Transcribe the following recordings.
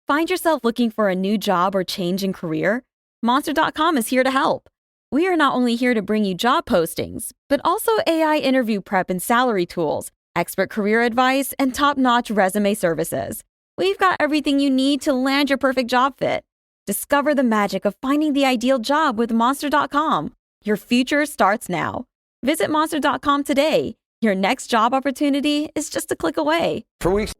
Find yourself looking for a new job or change in career? Monster.com is here to help. We are not only here to bring you job postings, but also AI interview prep and salary tools, expert career advice, and top-notch resume services. We've got everything you need to land your perfect job fit. Discover the magic of finding the ideal job with Monster.com. Your future starts now. Visit Monster.com today. Your next job opportunity is just a click away. For weeks.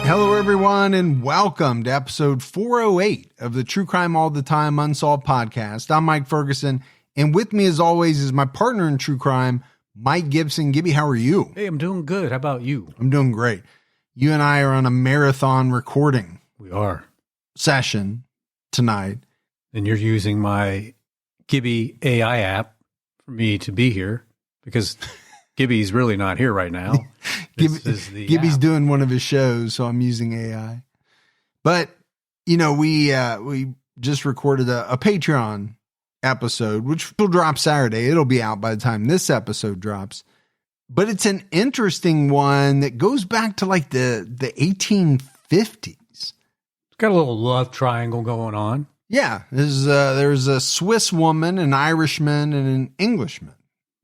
Hello, everyone, and welcome to episode 408 of the True Crime All the Time Unsolved podcast. I'm Mike Ferguson, and with me, as always, is my partner in true crime, Mike Gibson. Gibby, how are you? Hey, I'm doing good. How about you? I'm doing great. You and I are on a marathon recording We are. session tonight. And you're using my Gibby AI app for me to be here because Gibby's really not here right now. Gibby's doing one of his shows, so I'm using AI. But, you know, we just recorded a Patreon episode, which will drop Saturday. It'll be out by the time this episode drops. But it's an interesting one that goes back to like the 1850s. It's got a little love triangle going on. Yeah, there's a Swiss woman, an Irishman, and an Englishman.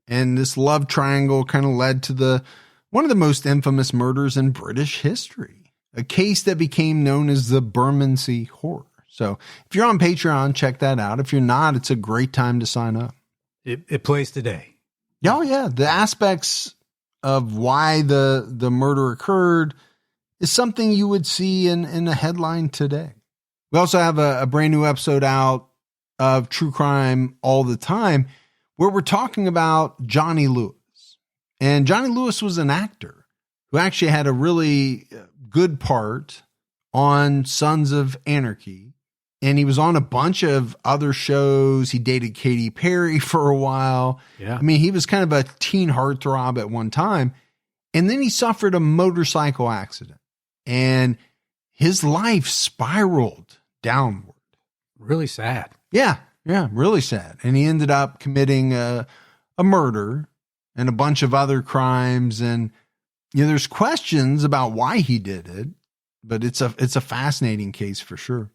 And this love triangle kind of led to one of the most infamous murders in British history, a case that became known as the Bermondsey Horror. So if you're on Patreon, check that out. If you're not, it's a great time to sign up. It plays today. Oh, yeah. The aspects of why the murder occurred is something you would see in a headline today. We also have a brand new episode out of True Crime All the Time, where we're talking about Johnny Lewis. And Johnny Lewis was an actor who actually had a really good part on Sons of Anarchy. And he was on a bunch of other shows. He dated Katy Perry for a while. Yeah. I mean, he was kind of a teen heartthrob at one time. And then he suffered a motorcycle accident. And his life spiraled downward. Really sad. Yeah, really sad. And he ended up committing a murder and a bunch of other crimes. And, you know, there's questions about why he did it, but it's a fascinating case for sure.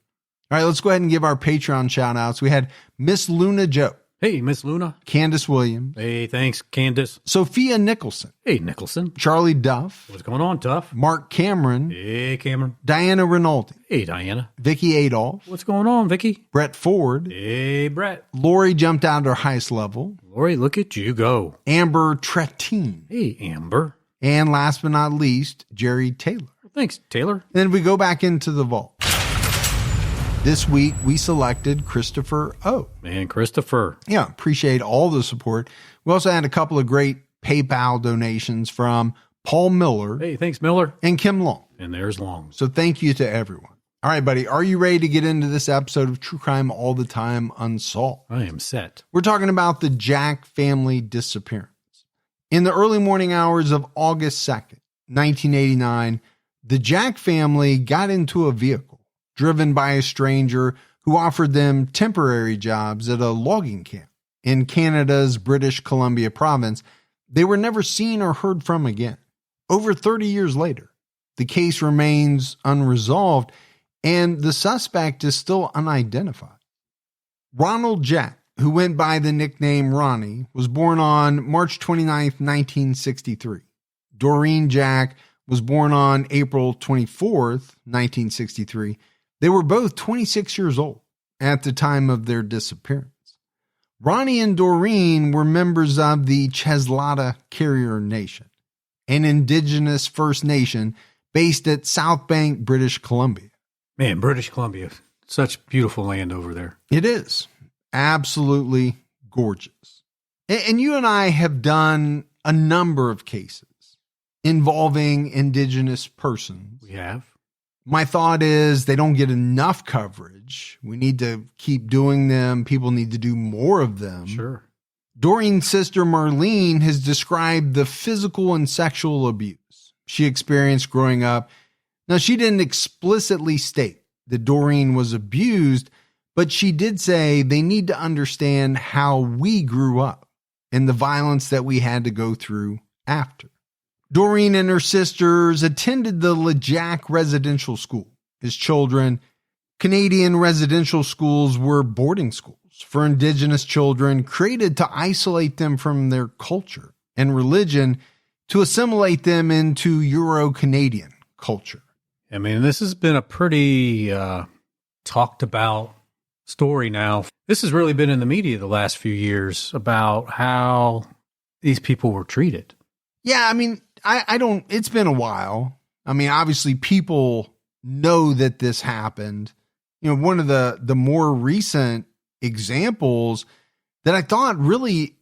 All right, let's go ahead and give our Patreon shout outs. We had Miss Luna Joe. Hey, Miss Luna. Candace Williams. Hey, thanks, Candace. Sophia Nicholson. Hey, Nicholson. Charlie Duff. What's going on, Tough? Mark Cameron. Hey, Cameron. Diana Rinaldi. Hey, Diana. Vicky Adolph. What's going on, Vicky? Brett Ford. Hey, Brett. Lori jumped out to her highest level. Lori, look at you go. Amber Tretine. Hey, Amber. And last but not least, Jerry Taylor. Thanks, Taylor. Then we go back into the vault. This week, we selected Christopher O. Man, Christopher. Yeah, appreciate all the support. We also had a couple of great PayPal donations from Paul Miller. Hey, thanks, Miller. And Kim Long. And there's Long. So thank you to everyone. All right, buddy, are you ready to get into this episode of True Crime All the Time Unsolved? I am set. We're talking about the Jack family disappearance. In the early morning hours of August 2nd, 1989, the Jack family got into a vehicle driven by a stranger who offered them temporary jobs at a logging camp in Canada's British Columbia province. They were never seen or heard from again. Over 30 years later, the case remains unresolved and the suspect is still unidentified. Ronald Jack, who went by the nickname Ronnie, was born on March 29th, 1963. Doreen Jack was born on April 24th, 1963. They were both 26 years old at the time of their disappearance. Ronnie and Doreen were members of the Cheslata Carrier Nation, an indigenous First Nation based at South Bank, British Columbia. Man, British Columbia, such beautiful land over there. It is absolutely gorgeous. And you and I have done a number of cases involving Indigenous persons. We have. My thought is they don't get enough coverage. We need to keep doing them. People need to do more of them. Sure. Doreen's sister Marlene has described the physical and sexual abuse she experienced growing up. Now, she didn't explicitly state that Doreen was abused, but she did say they need to understand how we grew up and the violence that we had to go through after. Doreen and her sisters attended the LeJac Residential School. As children, Canadian residential schools were boarding schools for Indigenous children created to isolate them from their culture and religion to assimilate them into Euro-Canadian culture. I mean, this has been a pretty talked about story now. This has really been in the media the last few years about how these people were treated. Yeah, I mean, I don't, it's been a while. I mean, obviously people know that this happened. You know, one of the more recent examples that I thought really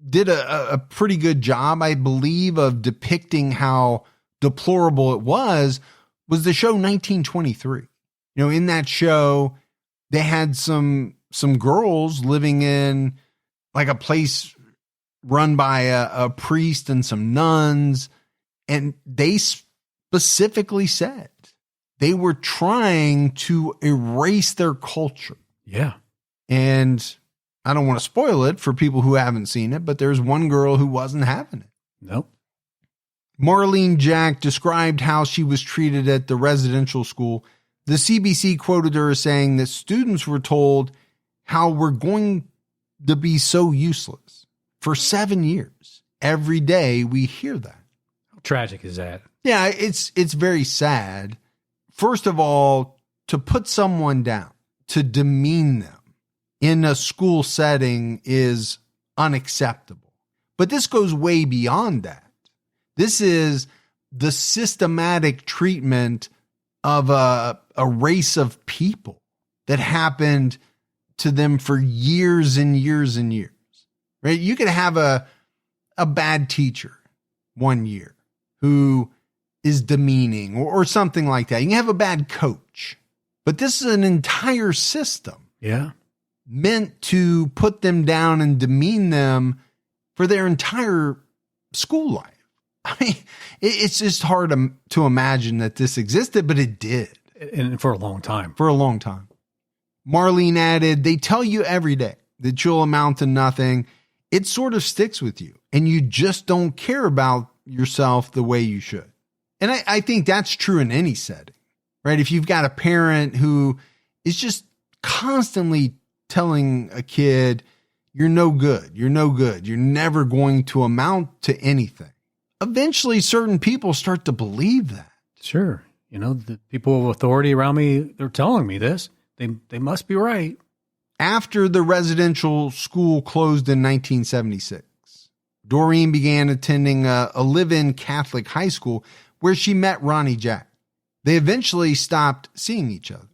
did a pretty good job, I believe, of depicting how deplorable it was the show 1923. You know, in that show, they had some girls living in like a place run by a priest and some nuns. And they specifically said they were trying to erase their culture. Yeah. And I don't want to spoil it for people who haven't seen it, but there's one girl who wasn't having it. Nope. Marlene Jack described how she was treated at the residential school. The CBC quoted her as saying that students were told how we're going to be so useless for 7 years. Every day we hear that. How tragic is that? Yeah, it's very sad. First of all, to put someone down, to demean them in a school setting is unacceptable. But this goes way beyond that. This is the systematic treatment of a race of people that happened to them for years and years and years, right? You could have a bad teacher one year who is demeaning or something like that. You can have a bad coach, but this is an entire system. Yeah. Meant to put them down and demean them for their entire school life. I mean, it's just hard to imagine that this existed, but it did. And for a long time. For a long time. Marlene added, they tell you every day that you'll amount to nothing. It sort of sticks with you, and you just don't care about yourself the way you should. And I think that's true in any setting, right? If you've got a parent who is just constantly telling a kid, you're no good, you're never going to amount to anything. Eventually, certain people start to believe that. Sure. You know, the people of authority around me, they're telling me this. They must be right. After the residential school closed in 1976, Doreen began attending a live-in Catholic high school where she met Ronnie Jack. They eventually stopped seeing each other.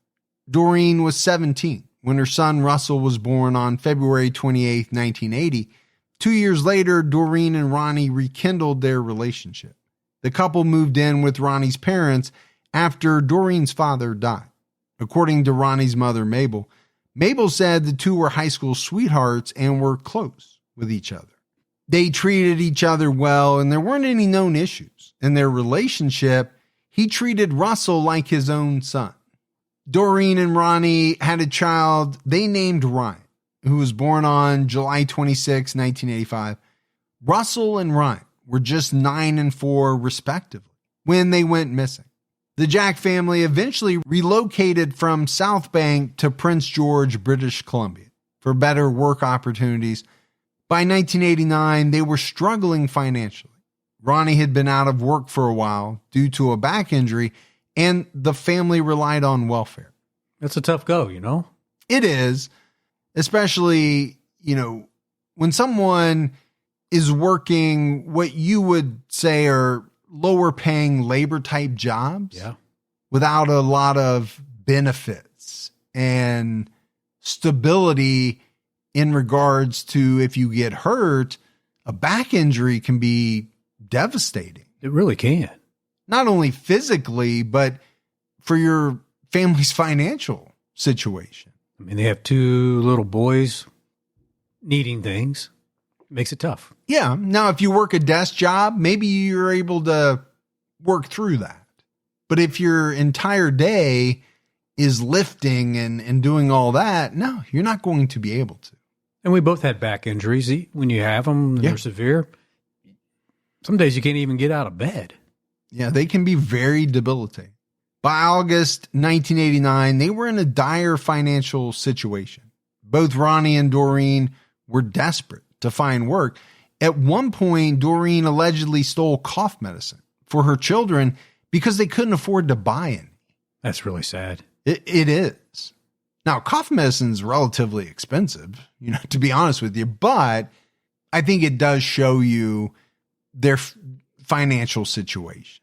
Doreen was 17 when her son Russell was born on February 28, 1980. 2 years later, Doreen and Ronnie rekindled their relationship. The couple moved in with Ronnie's parents after Doreen's father died. According to Ronnie's mother, Mabel said the two were high school sweethearts and were close with each other. They treated each other well, and there weren't any known issues. In their relationship, he treated Russell like his own son. Doreen and Ronnie had a child they named Ryan, who was born on July 26, 1985. Russell and Ryan were just 9 and 4, respectively, when they went missing. The Jack family eventually relocated from South Bank to Prince George, British Columbia, for better work opportunities. By 1989, they were struggling financially. Ronnie had been out of work for a while due to a back injury, and the family relied on welfare. That's a tough go, you know? It is, especially, when someone is working what you would say are lower paying labor type jobs. Yeah. Without a lot of benefits and stability in regards to if you get hurt, a back injury can be devastating. It really can. Not only physically, but for your family's financial situation. I mean, they have 2 little boys needing things. Makes it tough. Yeah. Now, if you work a desk job, maybe you're able to work through that. But if your entire day is lifting and doing all that, no, you're not going to be able to. And we both had back injuries. When you have them, and they're severe, some days you can't even get out of bed. Yeah, they can be very debilitating. By August 1989, they were in a dire financial situation. Both Ronnie and Doreen were desperate to find work. At one point, Doreen allegedly stole cough medicine for her children because they couldn't afford to buy any. That's really sad. It is. Now, cough medicine is relatively expensive, to be honest with you, but I think it does show you their financial situation.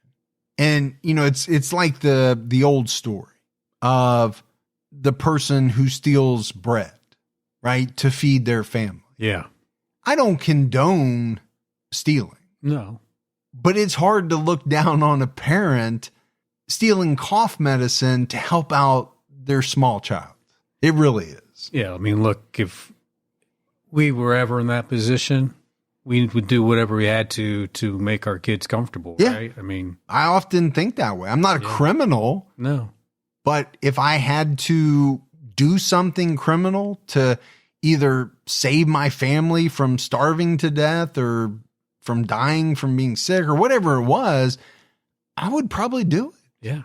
And, it's like the old story of the person who steals bread, right, to feed their family. Yeah. I don't condone stealing. No. But it's hard to look down on a parent stealing cough medicine to help out their small child. It really is. Yeah. I mean, look, if we were ever in that position, we would do whatever we had to make our kids comfortable, right? I mean, I often think that way. I'm not a criminal. No. But if I had to do something criminal to either save my family from starving to death or from dying from being sick or whatever it was, I would probably do it. Yeah.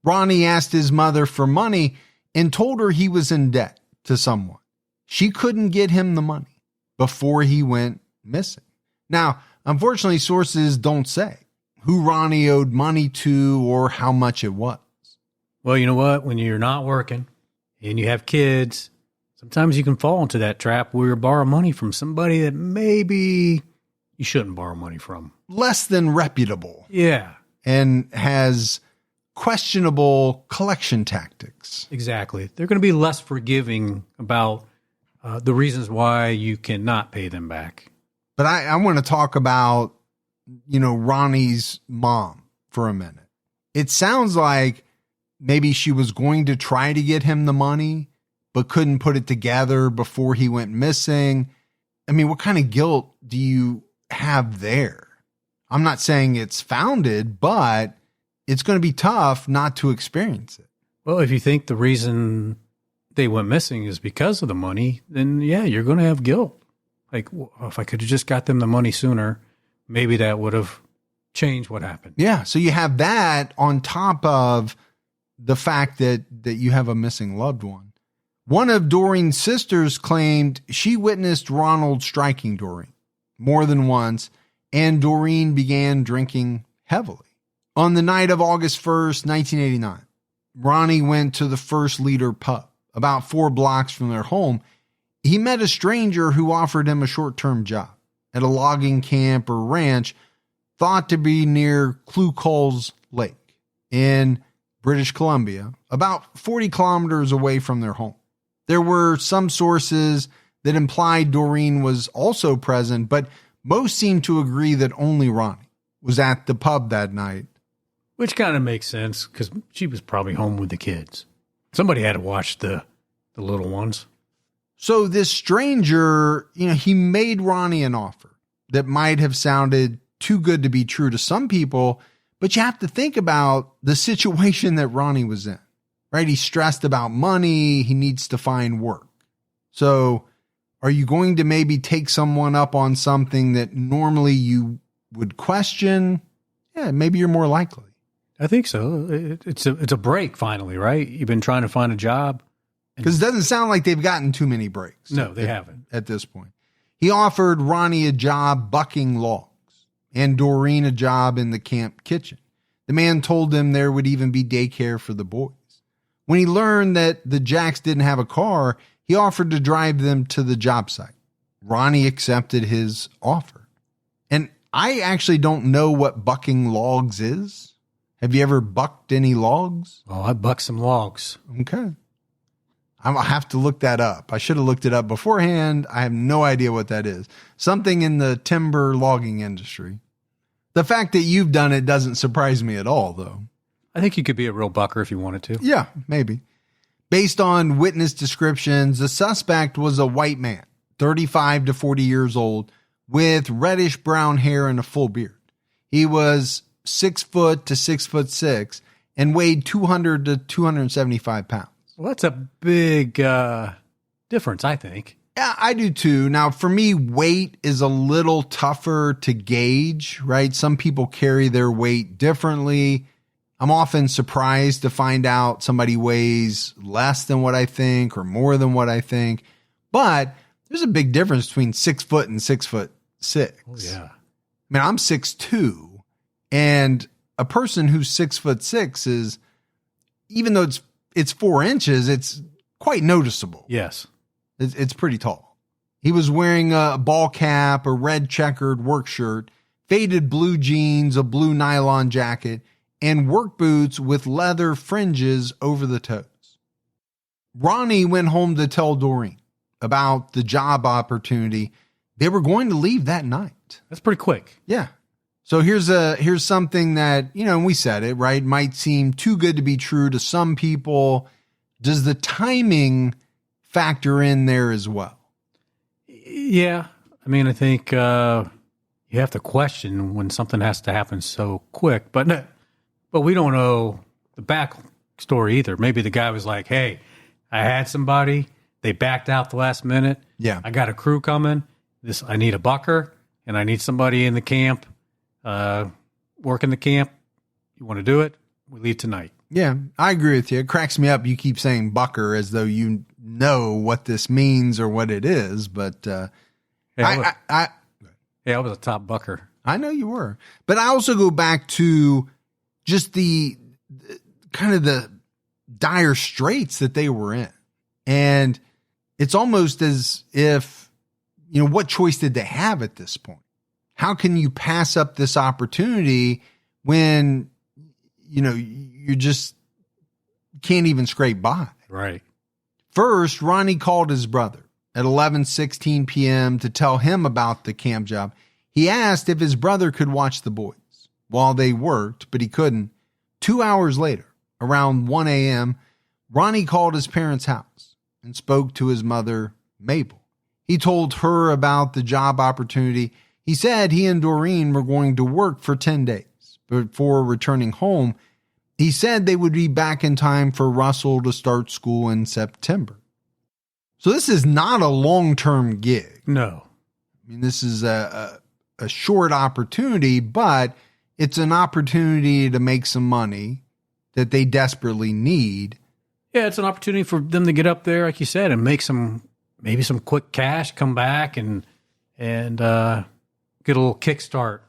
Ronnie asked his mother for money and told her he was in debt to someone. She couldn't get him the money before he went missing. Now, unfortunately, sources don't say who Ronnie owed money to or how much it was. Well, you know what? When you're not working and you have kids, sometimes you can fall into that trap where you borrow money from somebody that maybe you shouldn't borrow money from. Less than reputable. Yeah. And has questionable collection tactics. Exactly. They're going to be less forgiving about the reasons why you cannot pay them back. But I want to talk about, Ronnie's mom for a minute. It sounds like maybe she was going to try to get him the money, but couldn't put it together before he went missing. I mean, what kind of guilt do you have there? I'm not saying it's founded, but it's going to be tough not to experience it. Well, if you think the reason they went missing is because of the money, then yeah, you're going to have guilt. Like, well, if I could have just got them the money sooner, maybe that would have changed what happened. Yeah. So you have that on top of the fact that you have a missing loved one. One of Doreen's sisters claimed she witnessed Ronald striking Doreen more than once, and Doreen began drinking heavily. On the night of August 1st, 1989, Ronnie went to the First Leader pub, about 4 blocks from their home. He met a stranger who offered him a short-term job at a logging camp or ranch thought to be near Cluckol's Lake in British Columbia, about 40 kilometers away from their home. There were some sources that implied Doreen was also present, but most seemed to agree that only Ronnie was at the pub that night. Which kind of makes sense because she was probably home with the kids. Somebody had to watch the little ones. So this stranger, he made Ronnie an offer that might have sounded too good to be true to some people, but you have to think about the situation that Ronnie was in, right? He's stressed about money. He needs to find work. So are you going to maybe take someone up on something that normally you would question? Yeah, maybe you're more likely. I think so. It's a break finally, right? You've been trying to find a job. Because it doesn't sound like they've gotten too many breaks. No, they haven't. At this point. He offered Ronnie a job bucking logs and Doreen a job in the camp kitchen. The man told them there would even be daycare for the boys. When he learned that the Jacks didn't have a car, he offered to drive them to the job site. Ronnie accepted his offer. And I actually don't know what bucking logs is. Have you ever bucked any logs? Oh, I bucked some logs. Okay. I'll have to look that up. I should have looked it up beforehand. I have no idea what that is. Something in the timber logging industry. The fact that you've done it doesn't surprise me at all, though. I think you could be a real bucker if you wanted to. Yeah, maybe. Based on witness descriptions, the suspect was a white man, 35 to 40 years old, with reddish brown hair and a full beard. He was 6 foot to 6'6" and weighed 200 to 275 pounds. Well, that's a big difference, I think. Yeah, I do too. Now, for me, weight is a little tougher to gauge, right? Some people carry their weight differently. I'm often surprised to find out somebody weighs less than what I think or more than what I think. But there's a big difference between 6 foot and 6'6". Oh, yeah. I mean, I'm 6'2", and a person who's 6'6" is, even though it's 4 inches, it's quite noticeable. Yes. It's pretty tall. He was wearing a ball cap, a red checkered work shirt, faded blue jeans, a blue nylon jacket, and work boots with leather fringes over the toes. Ronnie went home to tell Doreen about the job opportunity. They were going to leave that night. That's pretty quick. Yeah. So here's something that, and we said it, right? Might seem too good to be true to some people. Does the timing factor in there as well? Yeah. I mean, I think you have to question when something has to happen so quick. But we don't know the back story either. Maybe the guy was like, hey, I had somebody. They backed out the last minute. Yeah. I got a crew coming. I need a bucker, and I need somebody in the camp, work in the camp. You want to do it? We leave tonight. Yeah, I agree with you. It cracks me up. You keep saying bucker as though you know what this means or what it is, but I was a top bucker. I know you were. But I also go back to just the kind of the dire straits that they were in. And it's almost as if, what choice did they have at this point? How can you pass up this opportunity when, you just can't even scrape by? Right. First, Ronnie called his brother at 11:16 p.m. to tell him about the camp job. He asked if his brother could watch the boys while they worked, but he couldn't. 2 hours later, around 1 a.m., Ronnie called his parents' house and spoke to his mother, Mabel. He told her about the job opportunity. He said he and Doreen were going to work for 10 days before returning home. He said they would be back in time for Russell to start school in September. So this is not a long-term gig. No. I mean, this is a short opportunity, but it's an opportunity to make some money that they desperately need. Yeah, it's an opportunity for them to get up there, like you said, and make maybe some quick cash, come back and get a little kickstart.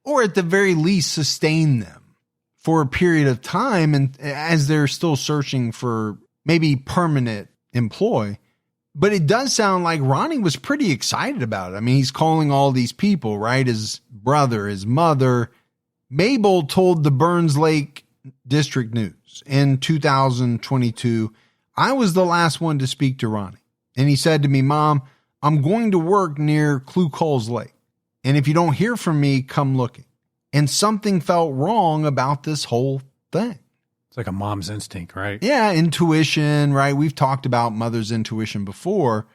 Or at the very least, sustain them for a period of time, and as they're still searching for maybe permanent employ. But it does sound like Ronnie was pretty excited about it. I mean, he's calling all these people, right? His brother, his mother. Mabel told the Burns Lake District News in 2022, I was the last one to speak to Ronnie. And he said to me, Mom, I'm going to work near Cluckol's Lake. And if you don't hear from me, come looking. And something felt wrong about this whole thing. It's like a mom's instinct, right? Yeah, intuition, right? We've talked about mother's intuition before.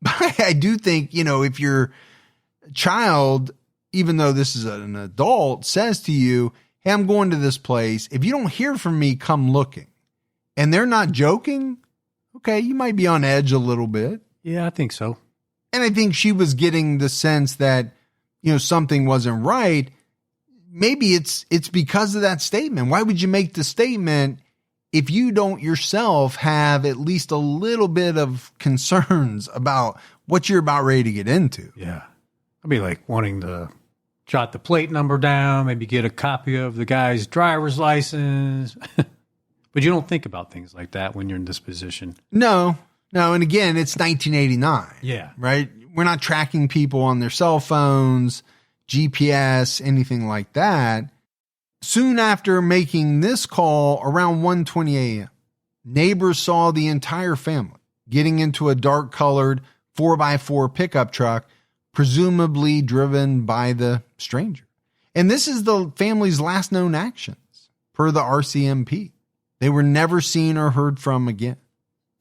But I do think, if your child, even though this is an adult, says to you, hey, I'm going to this place. If you don't hear from me, come looking. And they're not joking. Okay, you might be on edge a little bit. Yeah, I think so. And I think she was getting the sense that, something wasn't right. Maybe it's because of that statement. Why would you make the statement if you don't yourself have at least a little bit of concerns about what you're about ready to get into? Yeah. I'd be like wanting to jot the plate number down, maybe get a copy of the guy's driver's license. But you don't think about things like that when you're in this position. No. And again, it's 1989. Yeah. Right? We're not tracking people on their cell phones, GPS, anything like that. Soon after making this call around 1:20 a.m., neighbors saw the entire family getting into a dark-colored 4x4 pickup truck, presumably driven by the stranger. And this is the family's last known actions, per the RCMP. They were never seen or heard from again.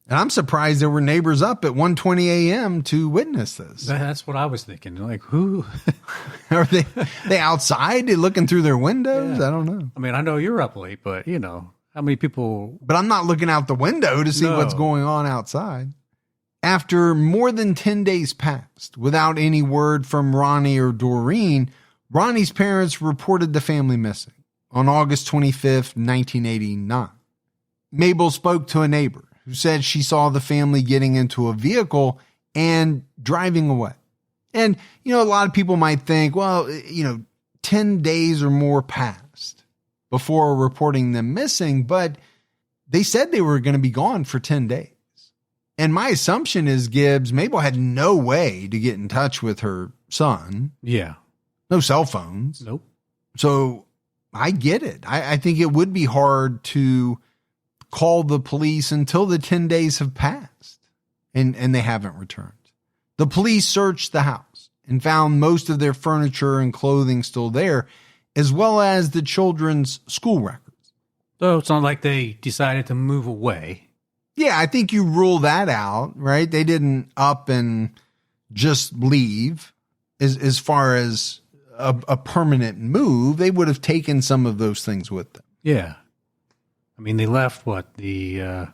And I'm surprised there were neighbors up at 1:20 a.m. to witness this. That's what I was thinking. Like, who? Are they outside? They looking through their windows? Yeah. I don't know. I mean, I know you're up late, but, how many people? But I'm not looking out the window to see what's going on outside. After more than 10 days passed without any word from Ronnie or Doreen, Ronnie's parents reported the family missing on August 25th, 1989. Mabel spoke to a neighbor who said she saw the family getting into a vehicle and driving away. And, a lot of people might think, 10 days or more passed before reporting them missing, but they said they were going to be gone for 10 days. And my assumption is, Gibbs, Mabel had no way to get in touch with her son. Yeah. No cell phones. Nope. So I get it. I think it would be hard to call the police until the 10 days have passed and they haven't returned. The police searched the house and found most of their furniture and clothing still there, as well as the children's school records. So it's not like they decided to move away. Yeah, I think you rule that out, right? They didn't up and just leave. As far as a permanent move, they would have taken some of those things with them. Yeah. I mean, they left, the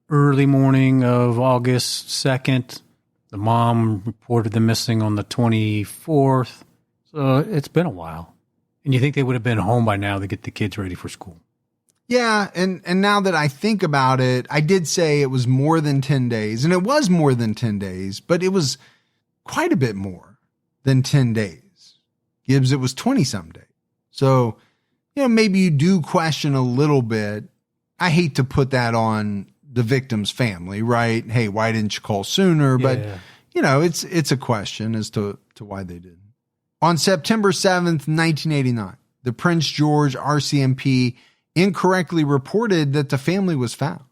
early morning of August 2nd. The mom reported them missing on the 24th. So it's been a while. And you think they would have been home by now to get the kids ready for school. Yeah, and now that I think about it, I did say it was more than 10 days, and it was more than 10 days, but it was quite a bit more than 10 days. Gibbs, it was 20-some days. So, maybe you do question a little bit. I hate to put that on the victim's family, right? Hey, why didn't you call sooner? But, it's a question as to why they didn't. On September 7th, 1989, the Prince George RCMP incorrectly reported that the family was found,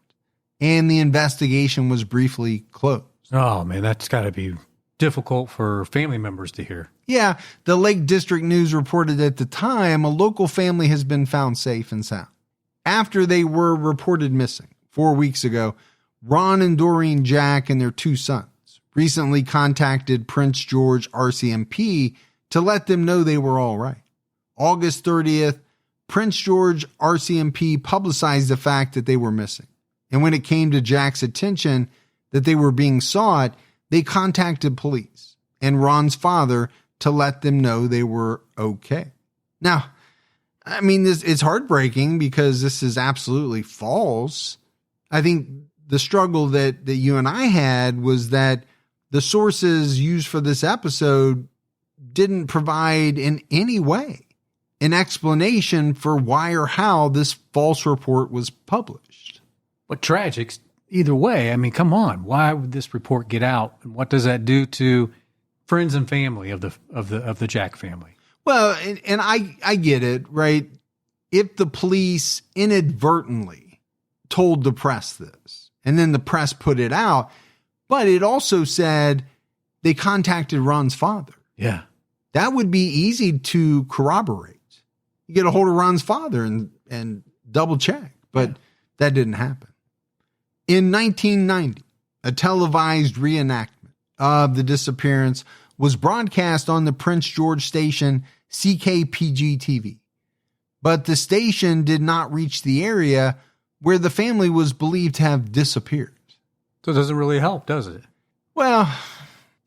and the investigation was briefly closed. Oh, man, that's got to be difficult for family members to hear. Yeah, the Lake District News reported at the time a local family has been found safe and sound. After they were reported missing 4 weeks ago, Ron and Doreen Jack and their 2 sons recently contacted Prince George RCMP to let them know they were all right. August 30th, Prince George RCMP publicized the fact that they were missing. And when it came to Jack's attention that they were being sought, they contacted police and Ron's father to let them know they were okay. Now, I mean, it's heartbreaking because this is absolutely false. I think the struggle that you and I had was that the sources used for this episode didn't provide in any way an explanation for why or how this false report was published. But tragic either way. I mean, come on. Why would this report get out? And what does that do to friends and family of the Jack family? Well, and I get it, right? If the police inadvertently told the press this, and then the press put it out, but it also said they contacted Ron's father. Yeah. That would be easy to corroborate. You get a hold of Ron's father and double check, but that didn't happen. In 1990, a televised reenactment of the disappearance was broadcast on the Prince George station CKPG TV, but the station did not reach the area where the family was believed to have disappeared. So it doesn't really help, does it? Well,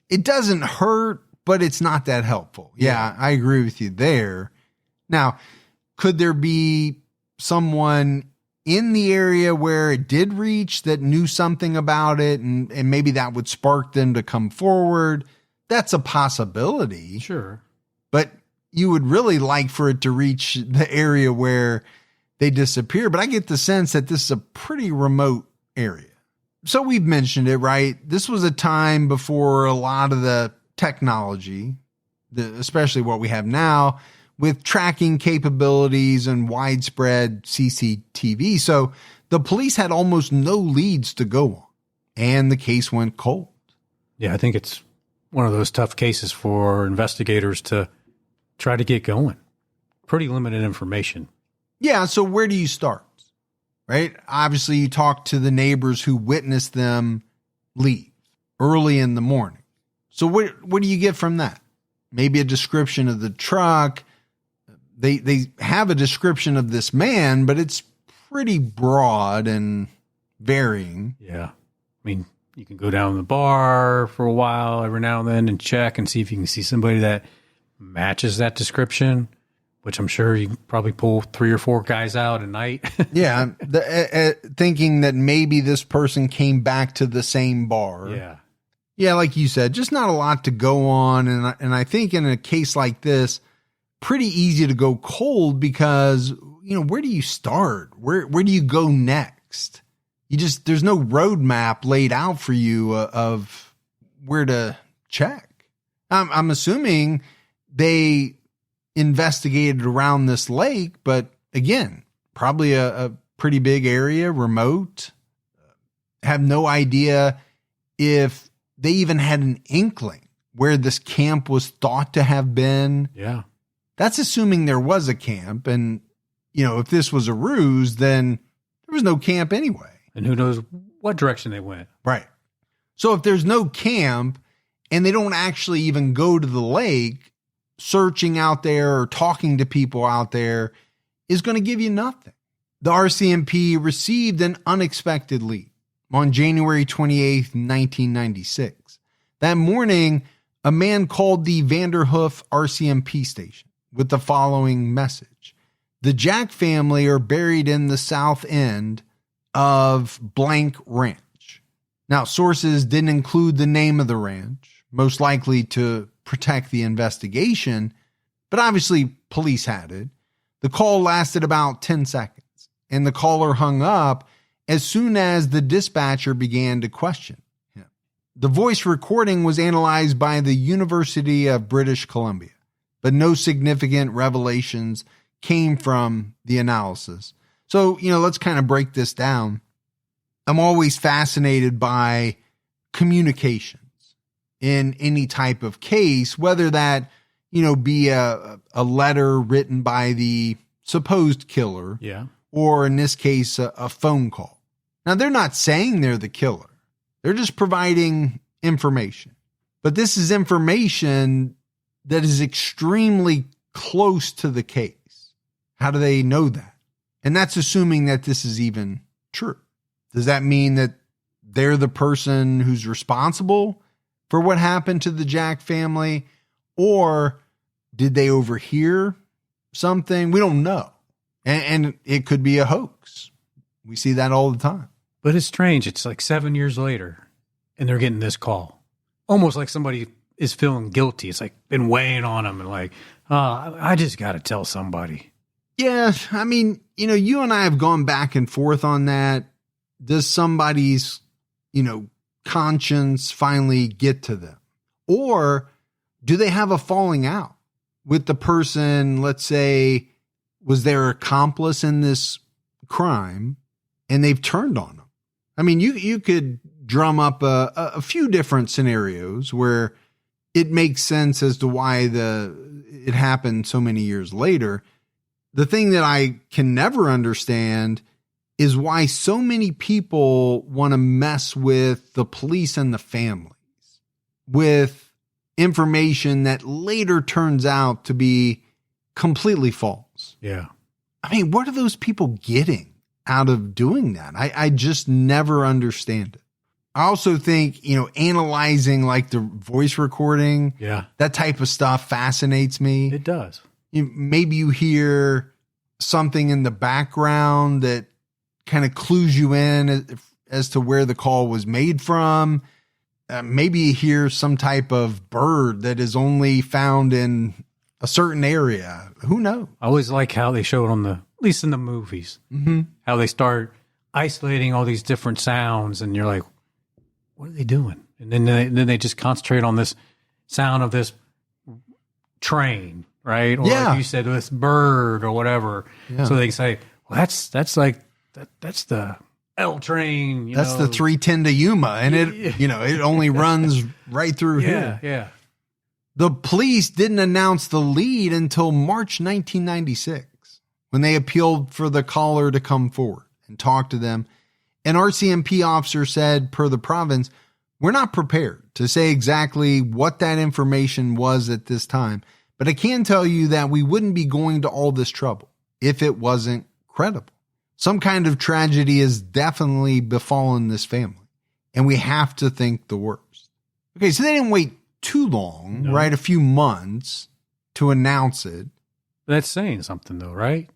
it doesn't hurt, but it's not that helpful. Yeah, I agree with you there. Now, could there be someone in the area where it did reach that knew something about it and maybe that would spark them to come forward? That's a possibility. Sure. But you would really like for it to reach the area where they disappear. But I get the sense that this is a pretty remote area. So we've mentioned it, right? This was a time before a lot of the technology, especially what we have now, with tracking capabilities and widespread CCTV. So the police had almost no leads to go on, and the case went cold. Yeah, I think it's one of those tough cases for investigators to try to get going. pretty limited information. Yeah, so where do you start? Right? Obviously, you talk to the neighbors who witnessed them leave early in the morning. So what do you get from that? Maybe a description of the truck. They have a description of this man, but it's pretty broad and varying. Yeah. I mean, you can go down to the bar for a while every now and then and check and see if you can see somebody that matches that description, which I'm sure you can probably pull 3 or 4 guys out at night. Yeah. Thinking that maybe this person came back to the same bar. Yeah. Yeah, like you said, just not a lot to go on. And I think in a case like this, pretty easy to go cold because, where do you start? Where do you go next? There's no roadmap laid out for you of where to check. I'm assuming they investigated around this lake, but again, probably a pretty big area, remote. Have no idea if they even had an inkling where this camp was thought to have been. Yeah. That's assuming there was a camp. And, if this was a ruse, then there was no camp anyway. And who knows what direction they went. Right. So if there's no camp and they don't actually even go to the lake, searching out there or talking to people out there is going to give you nothing. The RCMP received an unexpected lead on January 28th, 1996. That morning, a man called the Vanderhoof RCMP station with the following message. The Jack family are buried in the south end of blank ranch. Now, sources didn't include the name of the ranch, most likely to protect the investigation, but obviously police had it. The call lasted about 10 seconds, and the caller hung up as soon as the dispatcher began to question him. The voice recording was analyzed by the University of British Columbia, but no significant revelations came from the analysis. So, let's kind of break this down. I'm always fascinated by communications in any type of case, whether that, be a letter written by the supposed killer, yeah, or in this case, a phone call. Now, they're not saying they're the killer. They're just providing information. But this is information that is extremely close to the case. How do they know that? And that's assuming that this is even true. Does that mean that they're the person who's responsible for what happened to the Jack family? Or did they overhear something? We don't know. And it could be a hoax. We see that all the time. But it's strange. It's like 7 years later, and they're getting this call. Almost like somebody is feeling guilty. It's like been weighing on them and like, I just got to tell somebody. Yeah, I mean, you and I have gone back and forth on that. Does somebody's, conscience finally get to them? Or do they have a falling out with the person, let's say, was their accomplice in this crime and they've turned on them? I mean, you could drum up a few different scenarios where it makes sense as to why it happened so many years later. The thing that I can never understand is why so many people want to mess with the police and the families with information that later turns out to be completely false. Yeah. I mean, what are those people getting out of doing that? I just never understand it. I also think, analyzing like the voice recording, that type of stuff fascinates me. It does. Maybe you hear something in the background that kind of clues you in as to where the call was made from. Maybe you hear some type of bird that is only found in a certain area. Who knows? I always like how they show it at least in the movies, how they start isolating all these different sounds, and you're like, what are they doing? And then they just concentrate on this sound of this train, right? Or like you said, this bird or whatever. Yeah. So they can say, well, that's like that's the L train. That's the 310 to Yuma, and it only runs right through here. Yeah. The police didn't announce the lead until March 1996, when they appealed for the caller to come forward and talk to them. An RCMP officer said, per the province, "We're not prepared to say exactly what that information was at this time, but I can tell you that we wouldn't be going to all this trouble if it wasn't credible. Some kind of tragedy has definitely befallen this family, and we have to think the worst." Okay, so they didn't wait too long, right? A few months to announce it. That's saying something, though, right?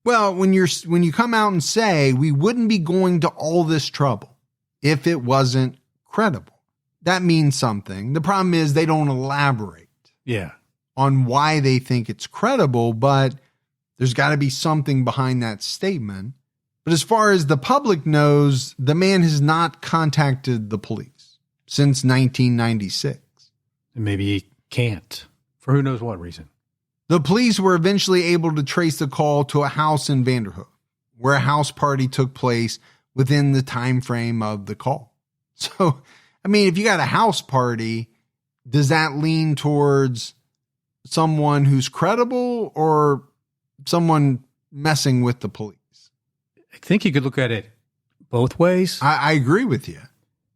Well, when you come out and say we wouldn't be going to all this trouble if it wasn't credible, that means something. The problem is they don't elaborate on why they think it's credible, but there's got to be something behind that statement. But as far as the public knows, the man has not contacted the police since 1996. And maybe he can't, for who knows what reason. The police were eventually able to trace the call to a house in Vanderhoof, where a house party took place within the time frame of the call. So, I mean, if you got a house party, does that lean towards someone who's credible or someone messing with the police? I think you could look at it both ways. I agree with you.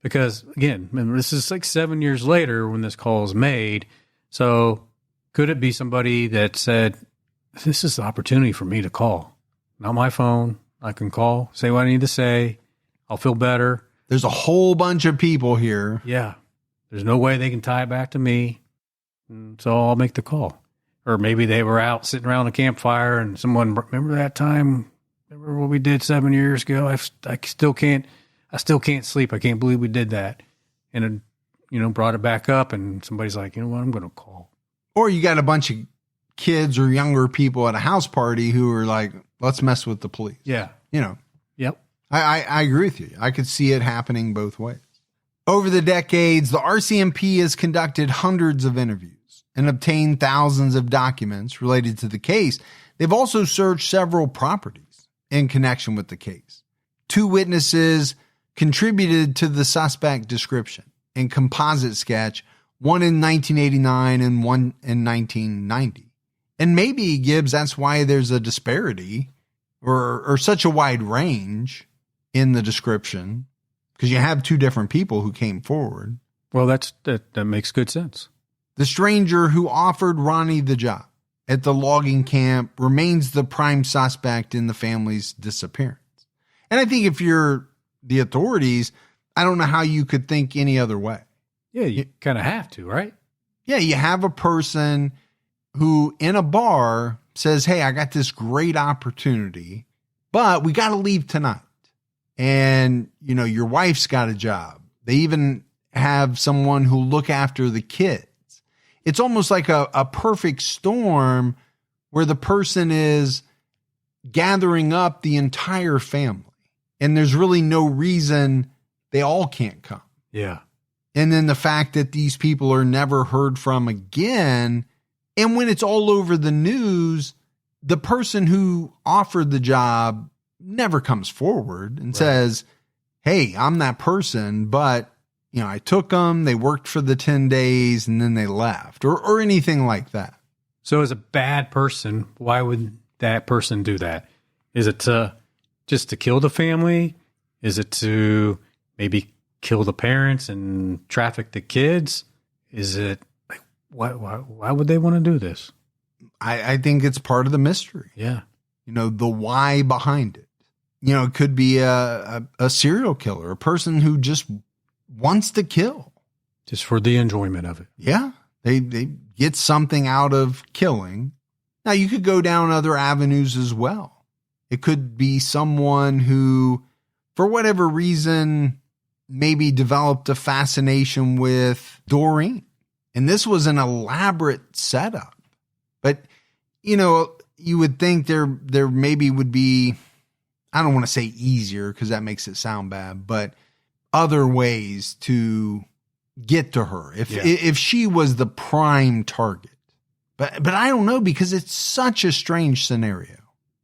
Because, again, remember, this is like 7 years later when this call is made. So could it be somebody that said, this is the opportunity for me to call? Not my phone. I can call, say what I need to say. I'll feel better. There's a whole bunch of people here. Yeah. There's no way they can tie it back to me. So I'll make the call. Or maybe they were out sitting around a campfire and someone, remember that time? Remember what we did 7 years ago? I still can't sleep. I can't believe we did that. And, brought it back up and somebody's like, you know what, I'm going to call. Or you got a bunch of kids or younger people at a house party who are like, let's mess with the police. Yeah. Yep. I agree with you. I could see it happening both ways. Over the decades, the RCMP has conducted hundreds of interviews and obtained thousands of documents related to the case. They've also searched several properties in connection with the case. 2 witnesses contributed to the suspect description and composite sketch, one in 1989 and one in 1990. And maybe, Gibbs, that's why there's a disparity or such a wide range in the description, because you have 2 different people who came forward. Well, that makes good sense. The stranger who offered Ronnie the job at the logging camp remains the prime suspect in the family's disappearance. And I think if you're the authorities, I don't know how you could think any other way. Yeah, you kind of have to, right? Yeah, you have a person who in a bar says, hey, I got this great opportunity, but we got to leave tonight. And, your wife's got a job. They even have someone who look after the kids. It's almost like a perfect storm where the person is gathering up the entire family. And there's really no reason they all can't come. Yeah. And then the fact that these people are never heard from again. And when it's all over the news, the person who offered the job never comes forward and says, hey, I'm that person, but I took them, they worked for the 10 days and then they left or anything like that. So as a bad person, why would that person do that? Is it just to kill the family? Is it to maybe kill the parents and traffic the kids? Is it like, why would they want to do this? I think it's part of the mystery. Yeah. The why behind it. It could be a serial killer, a person who just wants to kill. Just for the enjoyment of it. Yeah. They get something out of killing. Now, you could go down other avenues as well. It could be someone who, for whatever reason, maybe developed a fascination with Doreen. And this was an elaborate setup. But, you would think there maybe would be, I don't want to say easier because that makes it sound bad, but other ways to get to her if she was the prime target. But I don't know, because it's such a strange scenario.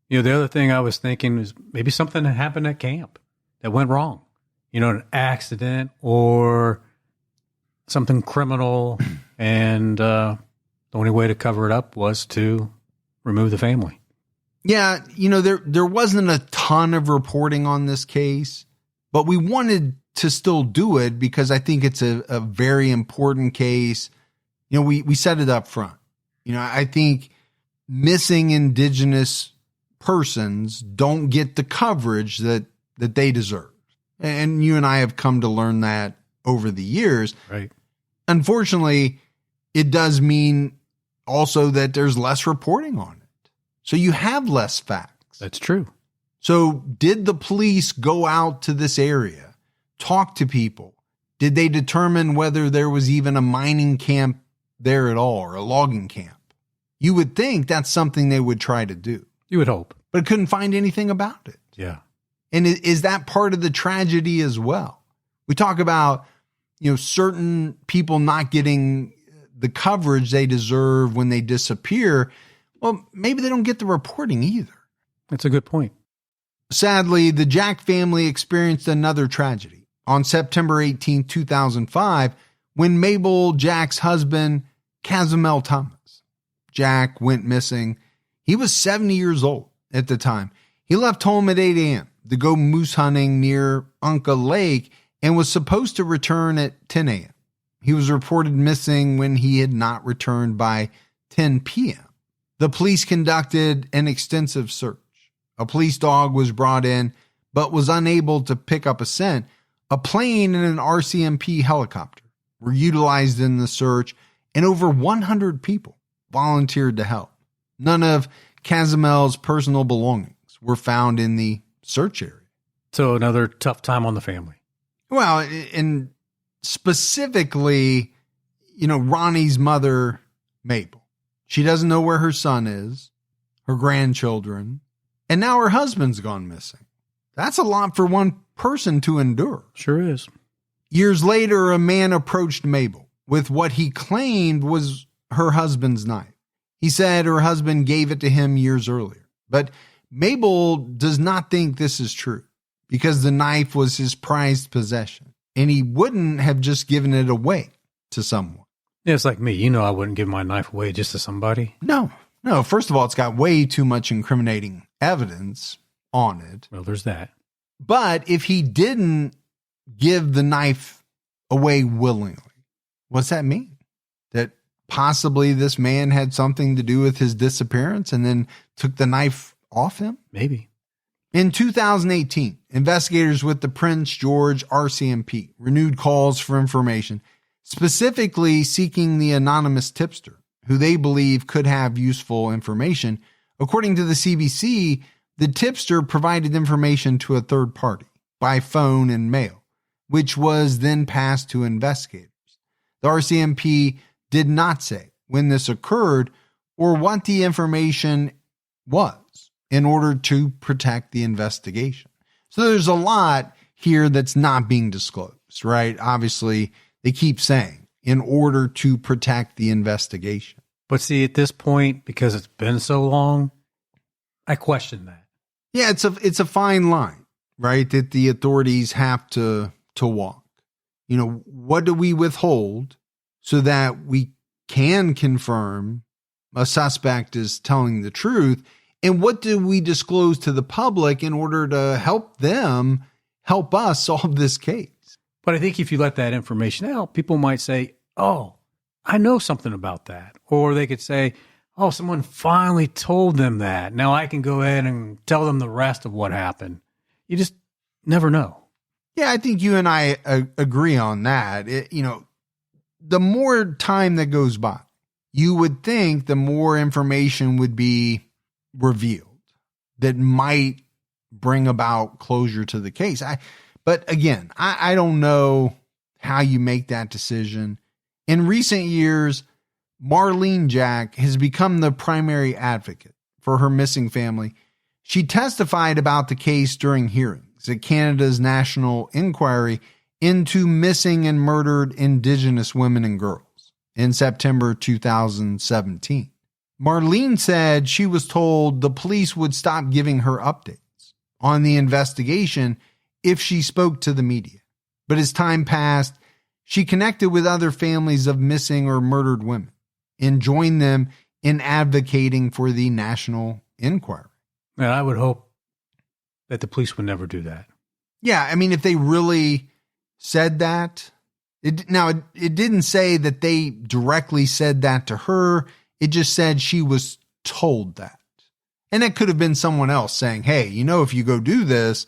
The other thing I was thinking is maybe something that happened at camp that went wrong. An accident or something criminal, and The only way to cover it up was to remove the family. Yeah, there wasn't a ton of reporting on this case, but we wanted to still do it because I think it's a very important case. We set it up front. I think missing Indigenous persons don't get the coverage that they deserve. And you and I have come to learn that over the years. Right. Unfortunately, it does mean also that there's less reporting on it. So you have less facts. That's true. So did the police go out to this area, talk to people? Did they determine whether there was even a mining camp there at all or a logging camp? You would think that's something they would try to do. You would hope. But couldn't find anything about it. Yeah. And is that part of the tragedy as well? We talk about, certain people not getting the coverage they deserve when they disappear. Well, maybe they don't get the reporting either. That's a good point. Sadly, the Jack family experienced another tragedy on September 18, 2005, when Mabel Jack's husband, Cazimel Thomas. Jack went missing. He was 70 years old at the time. He left home at 8 a.m. to go moose hunting near Unca Lake and was supposed to return at 10 a.m. He was reported missing when he had not returned by 10 p.m. The police conducted an extensive search. A police dog was brought in, but was unable to pick up a scent. A plane and an RCMP helicopter were utilized in the search, and over 100 people volunteered to help. None of Cazimel's personal belongings were found in the search area. So another tough time on the family. Well, and specifically, Ronnie's mother, Mabel. She doesn't know where her son is, her grandchildren, and now her husband's gone missing. That's a lot for one person to endure. Sure is. Years later, a man approached Mabel with what he claimed was her husband's knife. He said her husband gave it to him years earlier. But Mabel does not think this is true because the knife was his prized possession and he wouldn't have just given it away to someone. Yeah, it's like me. I wouldn't give my knife away just to somebody. No. First of all, it's got way too much incriminating evidence on it. Well, there's that. But if he didn't give the knife away willingly, what's that mean? That possibly this man had something to do with his disappearance and then took the knife off him? Maybe. In 2018, investigators with the Prince George RCMP renewed calls for information, specifically seeking the anonymous tipster, who they believe could have useful information. According to the CBC, the tipster provided information to a third party by phone and mail, which was then passed to investigators. The RCMP did not say when this occurred or what the information was in order to protect the investigation. So there's a lot here that's not being disclosed, right? Obviously, they keep saying in order to protect the investigation. But see, at this point, because it's been so long, I question that. Yeah, it's a fine line, right? That the authorities have to walk. What do we withhold so that we can confirm a suspect is telling the truth? And what do we disclose to the public in order to help them help us solve this case? But I think if you let that information out, people might say, oh, I know something about that. Or they could say, oh, someone finally told them that. Now I can go ahead and tell them the rest of what happened. You just never know. Yeah, I think you and I agree on that. The more time that goes by, you would think the more information would be revealed that might bring about closure to the case. But again, I don't know how you make that decision. In recent years, Marlene Jack has become the primary advocate for her missing family. She testified about the case during hearings at Canada's National Inquiry into Missing and Murdered Indigenous Women and Girls in September 2017. Marlene said she was told the police would stop giving her updates on the investigation if she spoke to the media. But as time passed, she connected with other families of missing or murdered women and joined them in advocating for the national inquiry. And I would hope that the police would never do that. Yeah, I mean, if they really said that, it didn't say that they directly said that to her. It just said she was told that. And it could have been someone else saying, hey, if you go do this,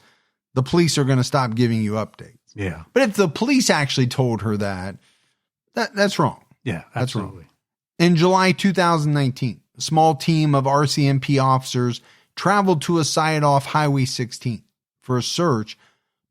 the police are going to stop giving you updates. Yeah. But if the police actually told her that's wrong. Yeah, absolutely. That's wrong. In July 2019, a small team of RCMP officers traveled to a site off Highway 16 for a search.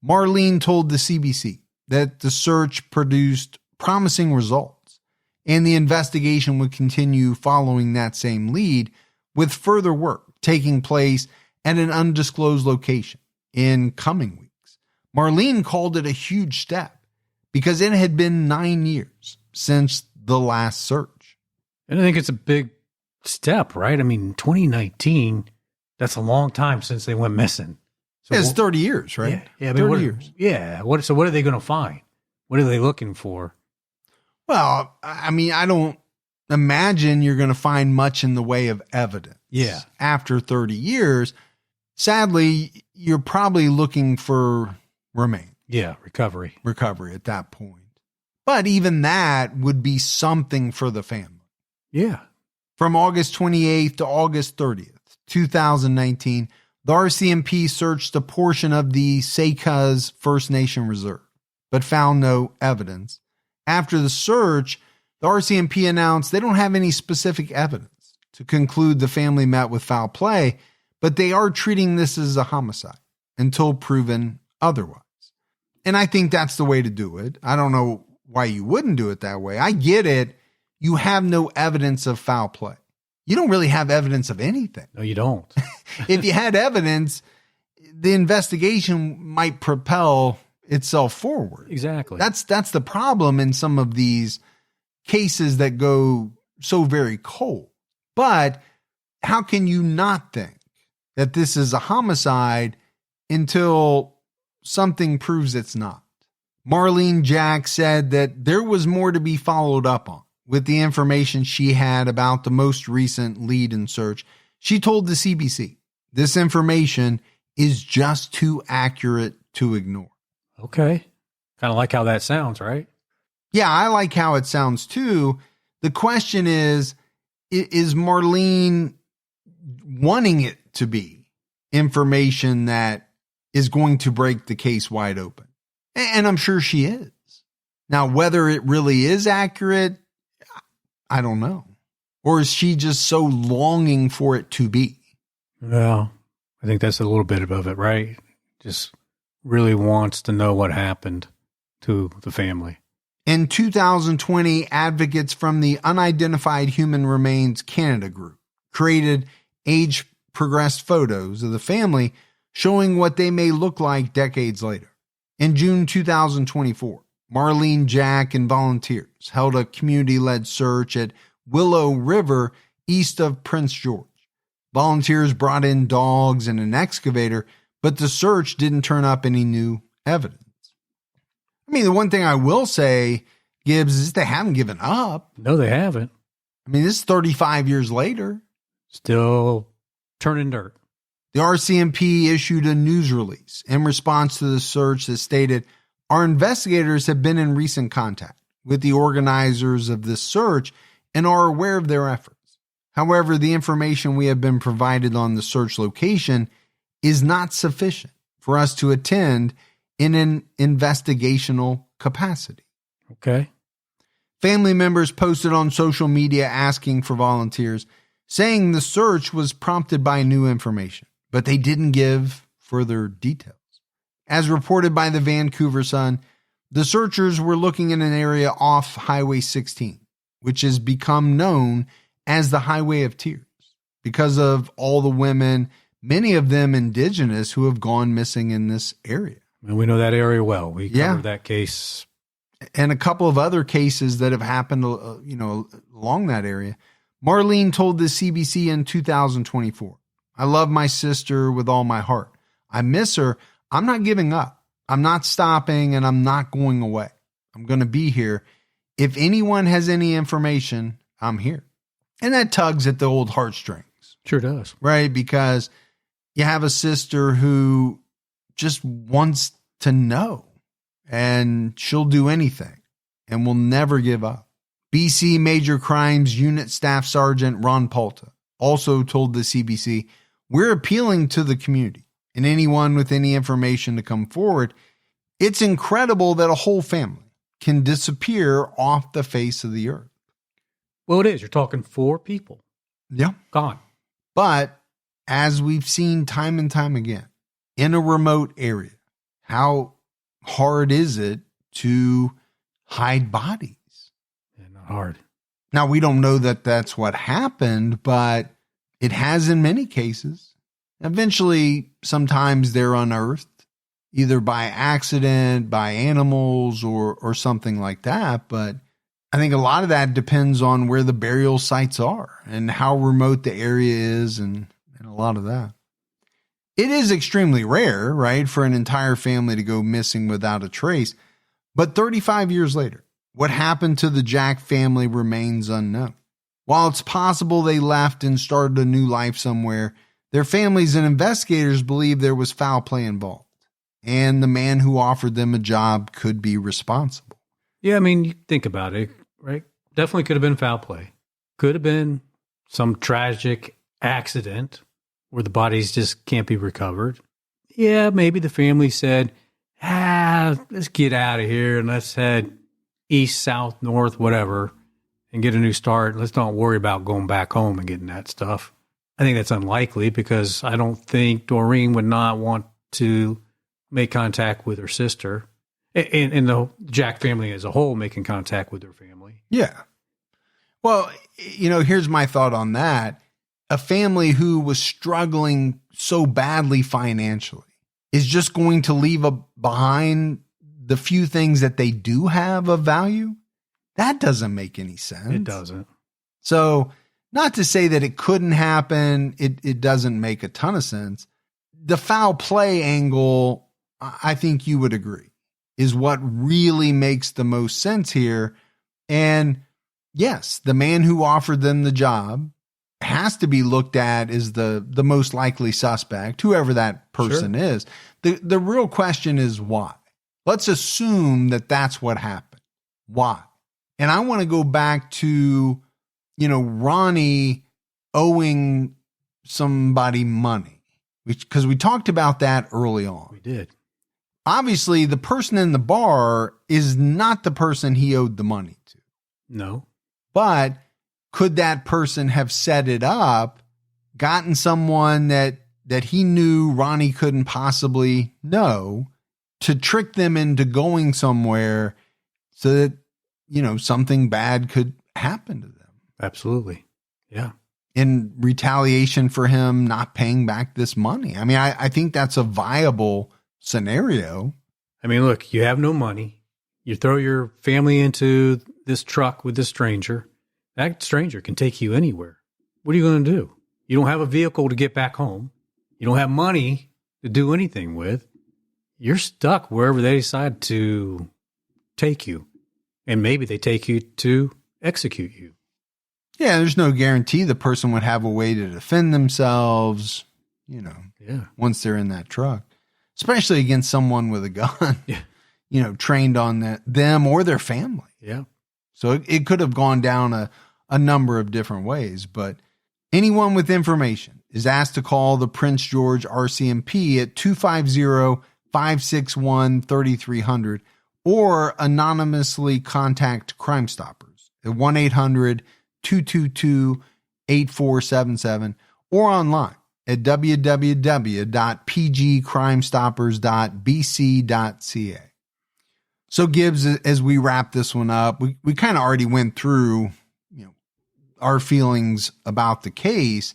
Marlene told the CBC that the search produced promising results and the investigation would continue following that same lead, with further work taking place at an undisclosed location in coming weeks. Marlene called it a huge step because it had been 9 years since the last search. And I think it's a big step, right? I mean, 2019, that's a long time since they went missing. So it's 30 years, right? Yeah, I mean, 30 years. Yeah. So what are they going to find? What are they looking for? Well, I mean, I don't imagine you're going to find much in the way of evidence. Yeah. After 30 years, sadly, you're probably looking for remains. Yeah, recovery at that point. But even that would be something for the family. Yeah. From August 28th to August 30th, 2019, the RCMP searched a portion of the Saycuz First Nation Reserve, but found no evidence. After the search, the RCMP announced they don't have any specific evidence to conclude the family met with foul play, but they are treating this as a homicide until proven otherwise. And I think that's the way to do it. I don't know why you wouldn't do it that way. I get it. You have no evidence of foul play. You don't really have evidence of anything. No, you don't. If you had evidence, the investigation might propel itself forward. Exactly. That's the problem in some of these cases that go so very cold. But how can you not think that this is a homicide until something proves it's not? Marlene Jack said that there was more to be followed up on with the information she had about the most recent lead and search. She told the CBC, this information is just too accurate to ignore. Okay. Kind of like how that sounds, right? Yeah, I like how it sounds too. The question is Marlene wanting it to be information that is going to break the case wide open? And I'm sure she is. Now, whether it really is accurate, I don't know. Or is she just so longing for it to be? Well, I think that's a little bit of it, right? Just really wants to know what happened to the family. In 2020, advocates from the Unidentified Human Remains Canada group created age-progressed photos of the family showing what they may look like decades later. In June 2024, Marlene Jack and volunteers held a community-led search at Willow River east of Prince George. Volunteers brought in dogs and an excavator, but the search didn't turn up any new evidence. I mean, the one thing I will say, Gibbs, is they haven't given up. No, they haven't. I mean, this is 35 years later. Still turning dirt. The RCMP issued a news release in response to the search that stated, our investigators have been in recent contact with the organizers of this search and are aware of their efforts. However, the information we have been provided on the search location is not sufficient for us to attend in an investigational capacity. Okay. Family members posted on social media asking for volunteers, saying the search was prompted by new information, but they didn't give further details. As reported by the Vancouver Sun, the searchers were looking in an area off Highway 16, which has become known as the Highway of Tears because of all the women, many of them Indigenous, who have gone missing in this area. And we know that area well. We covered that case. And a couple of other cases that have happened, along that area. Marlene told the CBC in 2024, I love my sister with all my heart. I miss her. I'm not giving up. I'm not stopping, and I'm not going away. I'm going to be here. If anyone has any information, I'm here. And that tugs at the old heartstrings. Sure does. Right? Because you have a sister who just wants to know, and she'll do anything and will never give up. BC Major Crimes Unit Staff Sergeant Ron Palta also told the CBC, "We're appealing to the community and anyone with any information to come forward. It's incredible that a whole family can disappear off the face of the earth." Well, it is. You're talking 4 people. Yeah. Gone. But as we've seen time and time again, in a remote area, how hard is it to hide bodies? Yeah, not hard. Now, we don't know that that's what happened, but it has in many cases. Eventually, sometimes they're unearthed, either by accident, by animals, or something like that. But I think a lot of that depends on where the burial sites are and how remote the area is, and a lot of that. It is extremely rare, right, for an entire family to go missing without a trace. But 35 years later, what happened to the Jack family remains unknown. While it's possible they left and started a new life somewhere, their families and investigators believe there was foul play involved, and the man who offered them a job could be responsible. Yeah, I mean, you think about it, right? Definitely could have been foul play. Could have been some tragic accident where the bodies just can't be recovered. Yeah, maybe the family said, let's get out of here and let's head east, south, north, whatever, and get a new start. Let's not worry about going back home and getting that stuff. I think that's unlikely because I don't think Doreen would not want to make contact with her sister. And the Jack family as a whole making contact with their family. Yeah. Well, here's my thought on that. A family who was struggling so badly financially is just going to leave behind the few things that they do have of value. That doesn't make any sense. It doesn't. So not to say that it couldn't happen. It doesn't make a ton of sense. The foul play angle, I think you would agree, is what really makes the most sense here. And yes, the man who offered them the job has to be looked at as the most likely suspect, whoever that person is. The real question is why. Let's assume that that's what happened. Why? And I want to go back to, Ronnie owing somebody money, because we talked about that early on. We did. Obviously, the person in the bar is not the person he owed the money to. No. But could that person have set it up, gotten someone that he knew Ronnie couldn't possibly know, to trick them into going somewhere so that, something bad could happen to them? Absolutely. Yeah. In retaliation for him not paying back this money. I mean, I think that's a viable scenario. I mean, look, you have no money. You throw your family into this truck with this stranger. That stranger can take you anywhere. What are you going to do? You don't have a vehicle to get back home. You don't have money to do anything with. You're stuck wherever they decide to take you. And maybe they take you to execute you. Yeah, there's no guarantee the person would have a way to defend themselves, once they're in that truck, especially against someone with a gun, trained on them or their family. Yeah. So it could have gone down a number of different ways, but anyone with information is asked to call the Prince George RCMP at 250-561-3300 or anonymously contact Crime Stoppers at 1-800-222-8477 or online at www.pgcrimestoppers.bc.ca. So Gibbs, as we wrap this one up, we kind of already went through, our feelings about the case.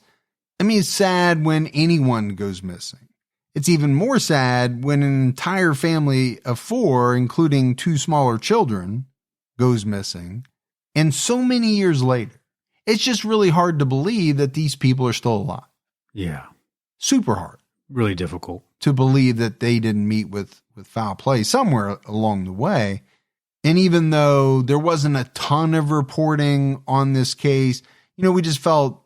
I mean, it's sad when anyone goes missing. It's even more sad when an entire family of 4, including 2 smaller children, goes missing. And so many years later, it's just really hard to believe that these people are still alive. Yeah. Super hard. Really difficult to believe that they didn't meet with foul play somewhere along the way. And even though there wasn't a ton of reporting on this case, we just felt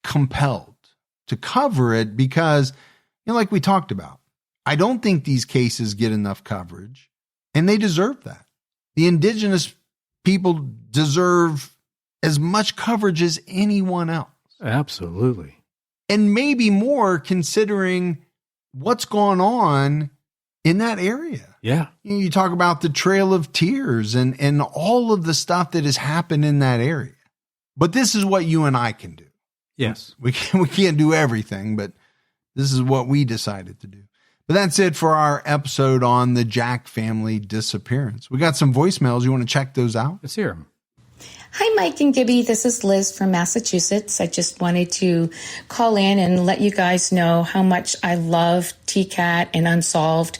compelled to cover it because, like we talked about, I don't think these cases get enough coverage, and they deserve that. The indigenous people deserve as much coverage as anyone else. Absolutely. And maybe more considering what's gone on in that area. Yeah. You talk about the Trail of Tears and all of the stuff that has happened in that area. But this is what you and I can do. Yes. We can't do everything, but this is what we decided to do. But that's it for our episode on the Jack family disappearance. We got some voicemails. You want to check those out? Let's hear them. Hi, Mike and Gibby. This is Liz from Massachusetts. I just wanted to call in and let you guys know how much I love TCAT and Unsolved.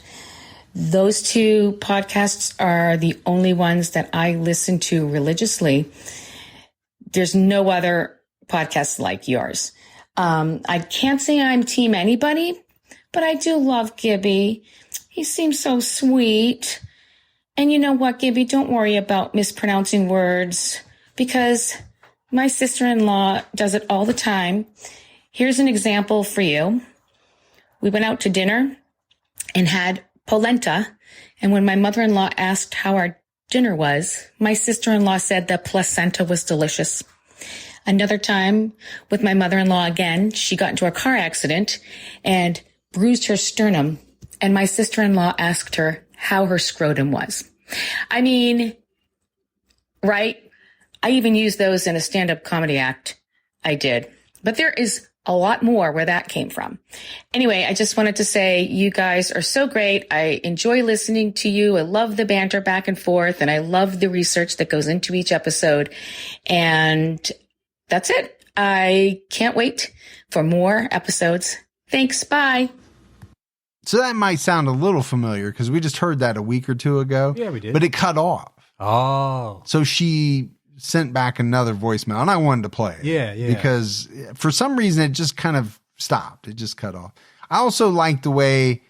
Those two podcasts are the only ones that I listen to religiously. There's no other podcast like yours. I can't say I'm team anybody, but I do love Gibby. He seems so sweet. And you know what, Gibby? Don't worry about mispronouncing words because my sister-in-law does it all the time. Here's an example for you. We went out to dinner and had polenta. And when my mother-in-law asked how our dinner was, my sister-in-law said the placenta was delicious. Another time with my mother-in-law again, she got into a car accident and bruised her sternum. And my sister-in-law asked her how her scrotum was. I mean, right? I even used those in a stand-up comedy act I did. But there is a lot more where that came from. Anyway, I just wanted to say you guys are so great. I enjoy listening to you. I love the banter back and forth, and I love the research that goes into each episode. And that's it. I can't wait for more episodes. Thanks. Bye. So that might sound a little familiar because we just heard that a week or two ago. Yeah, we did. But it cut off. Oh. So she sent back another voicemail, and I wanted to play it. Yeah. Because for some reason, it just kind of stopped. It just cut off. I also like the way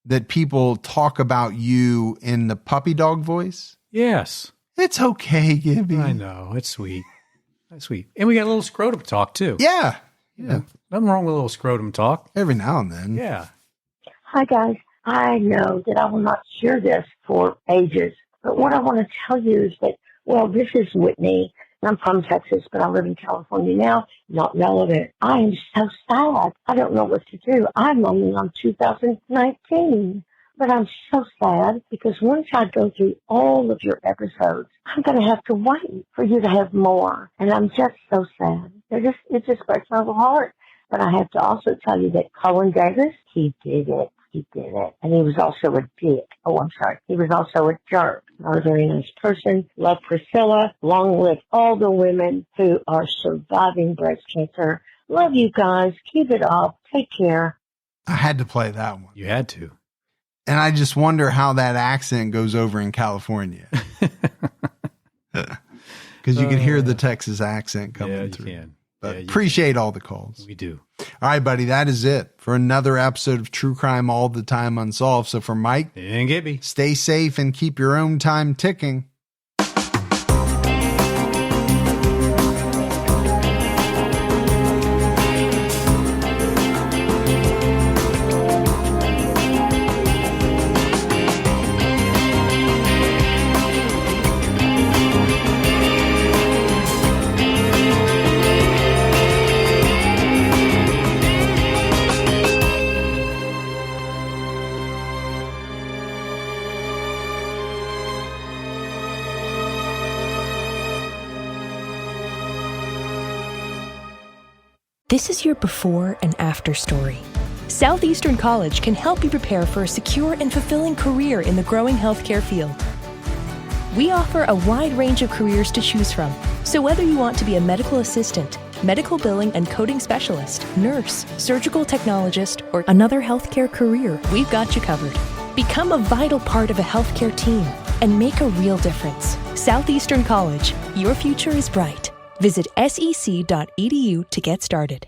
that people talk about you in the puppy dog voice. Yes. It's okay, Gibby. I know. It's sweet. That's sweet. And we got a little scrotum talk, too. Yeah. Nothing wrong with a little scrotum talk. Every now and then. Yeah. Hi, guys. I know that I will not share this for ages, but what I want to tell you is that, well, this is Whitney, and I'm from Texas, but I live in California now. Not relevant. I am so sad. I don't know what to do. I'm only on 2019, but I'm so sad because once I go through all of your episodes, I'm going to have to wait for you to have more, and I'm just so sad. It just breaks my little heart. But I have to also tell you that Colin Davis, he did it. He did it. And he was also a dick. Oh, I'm sorry. He was also a jerk. Not a very nice person. Love Priscilla. Long live all the women who are surviving breast cancer. Love you guys. Keep it up. Take care. I had to play that one. You had to. And I just wonder how that accent goes over in California. Because you can hear the Texas accent coming through. You can. But appreciate all the calls. We do. All right, buddy. That is it for another episode of True Crime All the Time Unsolved. So for Mike and Gibby, stay safe and keep your own time ticking. This is your before and after story. Southeastern College can help you prepare for a secure and fulfilling career in the growing healthcare field. We offer a wide range of careers to choose from, so whether you want to be a medical assistant, medical billing and coding specialist, nurse, surgical technologist, or another healthcare career, we've got you covered. Become a vital part of a healthcare team and make a real difference. Southeastern College, your future is bright. Visit sec.edu to get started.